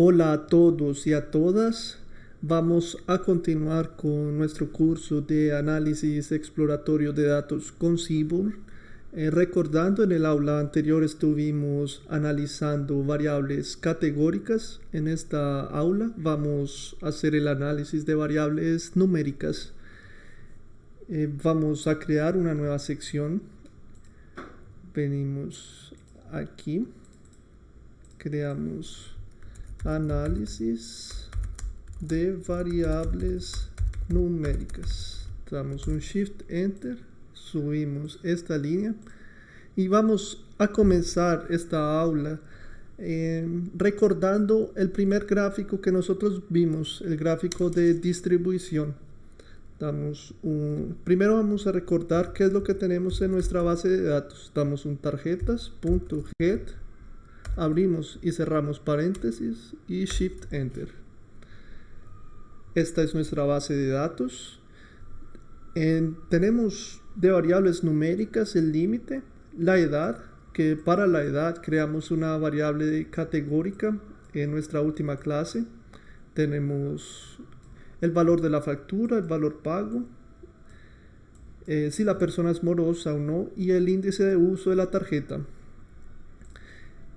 Hola a todos y a todas. Vamos a continuar con nuestro curso de análisis exploratorio de datos con Seaborn. Recordando, en el aula anterior estuvimos analizando variables categóricas. En esta aula vamos a hacer el análisis de variables numéricas. Vamos a crear una nueva sección. Venimos aquí, creamos análisis de variables numéricas. Damos un Shift Enter, subimos esta línea y vamos a comenzar esta aula recordando el gráfico que nosotros vimos, el gráfico de distribución. Primero vamos a recordar qué es lo que tenemos en nuestra base de datos. Damos un tarjetas.get, abrimos y cerramos paréntesis y Shift Enter. Esta es nuestra base de datos. Tenemos de variables numéricas el límite, la edad, que para la edad creamos una variable categórica en nuestra última clase. Tenemos el valor de la factura, el valor pago, si la persona es morosa o no, y el índice de uso de la tarjeta.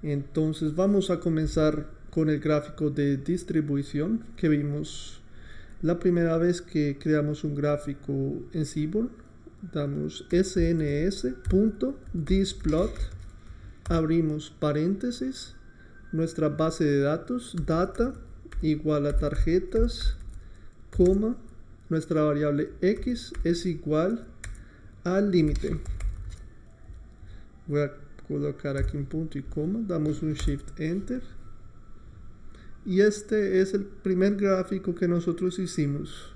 Entonces vamos a comenzar con el gráfico de distribución que vimos la primera vez que creamos un gráfico en Seaborn. Damos sns.thisplot, abrimos paréntesis, nuestra base de datos, data igual a tarjetas, coma, nuestra variable x es igual al límite. Voy a colocar aquí un punto y coma, damos un Shift Enter. Y este es el primer gráfico que nosotros hicimos,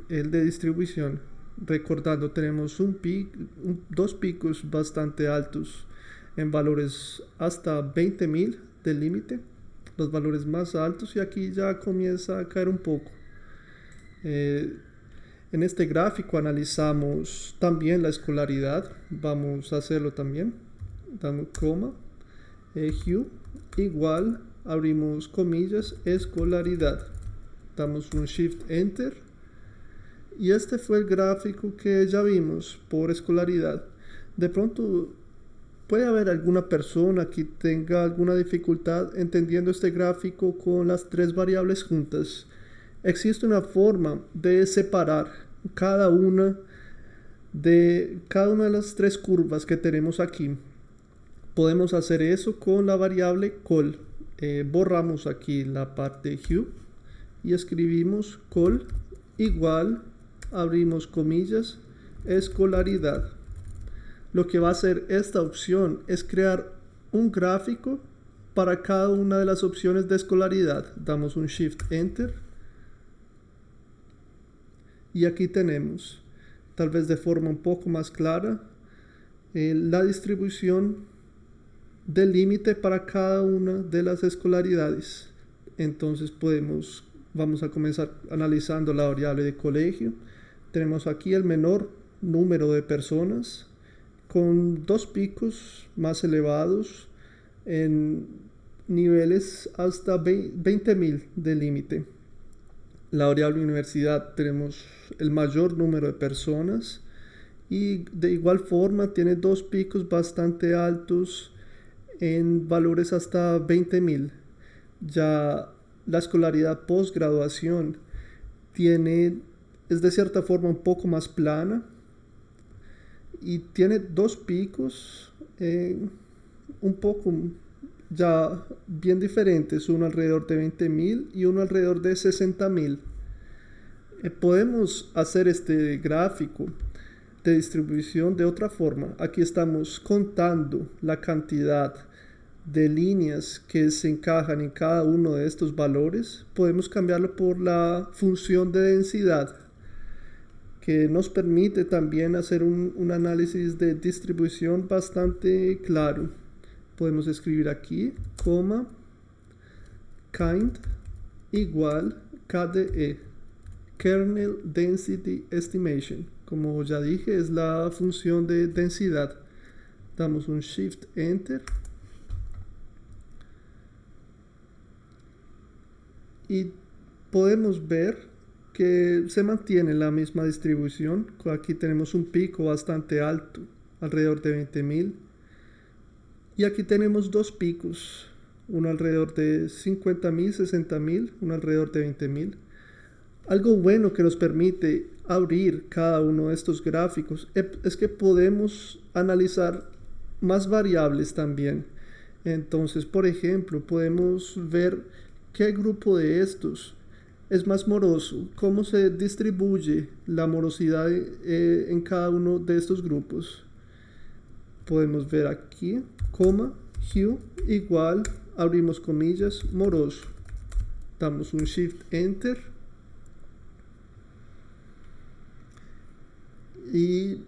el de distribución. Recordando, tenemos dos picos bastante altos en valores hasta 20.000 del límite, los valores más altos, y aquí ya comienza a caer un poco. En este gráfico analizamos también la escolaridad. Vamos a hacerlo también. Damos coma, hue igual, abrimos comillas, escolaridad. Damos un Shift Enter. Y este fue el gráfico que ya vimos por escolaridad. De pronto puede haber alguna persona que tenga alguna dificultad entendiendo este gráfico con las tres variables juntas. Existe una forma de separar cada una de las tres curvas que tenemos aquí. Podemos hacer eso con la variable col. Borramos aquí la parte hue y escribimos col igual, abrimos comillas, escolaridad. Lo que va a hacer esta opción es crear un gráfico para cada una de las opciones de escolaridad. Damos un Shift Enter. Y aquí tenemos, tal vez de forma un poco más clara, la distribución del límite para cada una de las escolaridades. Entonces vamos a comenzar analizando la variable de colegio. Tenemos aquí el menor número de personas con dos picos más elevados en niveles hasta 20.000 de límite. La variable universidad, tenemos el mayor número de personas y de igual forma tiene dos picos bastante altos en valores hasta 20.000. Ya la escolaridad posgraduación es de cierta forma un poco más plana y tiene dos picos un poco ya bien diferentes, uno alrededor de 20.000 y uno alrededor de 60.000. Podemos hacer este gráfico de distribución de otra forma. Aquí estamos contando la cantidad de líneas que se encajan en cada uno de estos valores. Podemos cambiarlo por la función de densidad, que nos permite también hacer un análisis de distribución bastante claro. Podemos escribir aquí, coma, kind igual KDE, Kernel Density Estimation. Como ya dije, es la función de densidad. Damos un Shift Enter. y podemos ver que se mantiene la misma distribución. Aquí tenemos un pico bastante alto, alrededor de 20.000, y aquí tenemos dos picos, uno alrededor de 50.000, 60.000, uno alrededor de 20.000. Algo bueno que nos permite abrir cada uno de estos gráficos es que podemos analizar más variables también. Entonces, por ejemplo, podemos ver qué grupo de estos es más moroso, cómo se distribuye la morosidad en cada uno de estos grupos. Podemos ver aquí, coma, hue, igual, abrimos comillas, moroso. Damos un Shift Enter. Y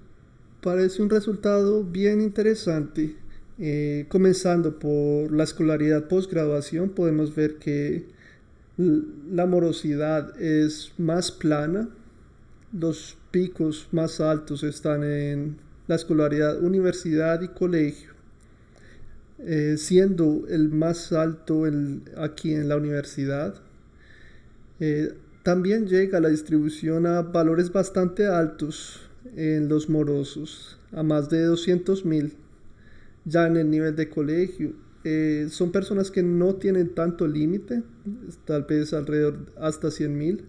parece un resultado bien interesante. Comenzando por la escolaridad postgraduación, podemos ver que la morosidad es más plana. Los picos más altos están en la escolaridad universidad y colegio, siendo el más alto aquí en la universidad. También llega la distribución a valores bastante altos en los morosos, a más de 200.000. Ya en el nivel de colegio, son personas que no tienen tanto límite, tal vez alrededor hasta 100.000,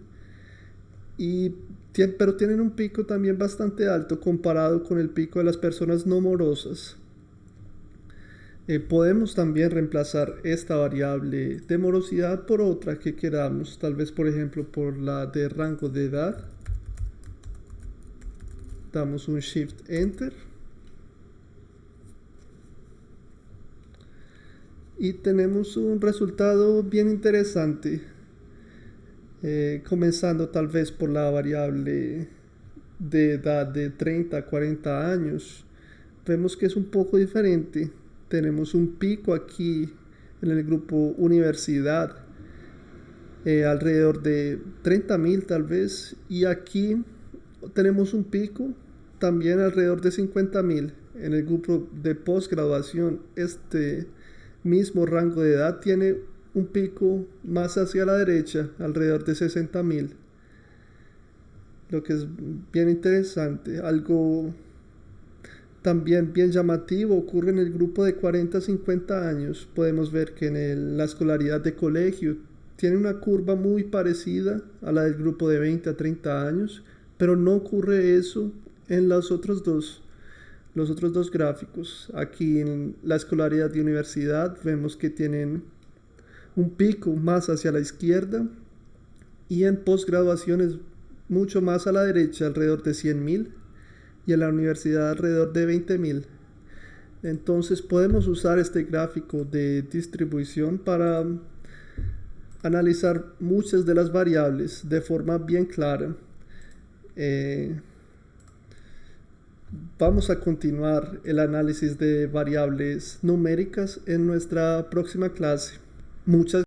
pero tienen un pico también bastante alto comparado con el pico de las personas no morosas. Podemos también reemplazar esta variable de morosidad por otra que queramos, tal vez por ejemplo por la de rango de edad. Damos un Shift Enter. Y tenemos un resultado bien interesante. Comenzando tal vez por la variable de edad de 30 a 40 años. Vemos que es un poco diferente. Tenemos un pico aquí en el grupo universidad, alrededor de 30.000 tal vez. Y aquí tenemos un pico también alrededor de 50.000 en el grupo de postgraduación. Este mismo rango de edad tiene un pico más hacia la derecha, alrededor de 60.000, lo que es bien interesante. Algo también bien llamativo ocurre en el grupo de 40 a 50 años. Podemos ver que en la escolaridad de colegio tiene una curva muy parecida a la del grupo de 20 a 30 años, pero no ocurre eso en los otros dos gráficos. Aquí en la escolaridad de universidad vemos que tienen un pico más hacia la izquierda, y en posgraduación es mucho más a la derecha, alrededor de 100.000, y en la universidad alrededor de 20.000. Entonces podemos usar este gráfico de distribución para analizar muchas de las variables de forma bien clara. Vamos a continuar el análisis de variables numéricas en nuestra próxima clase. Muchas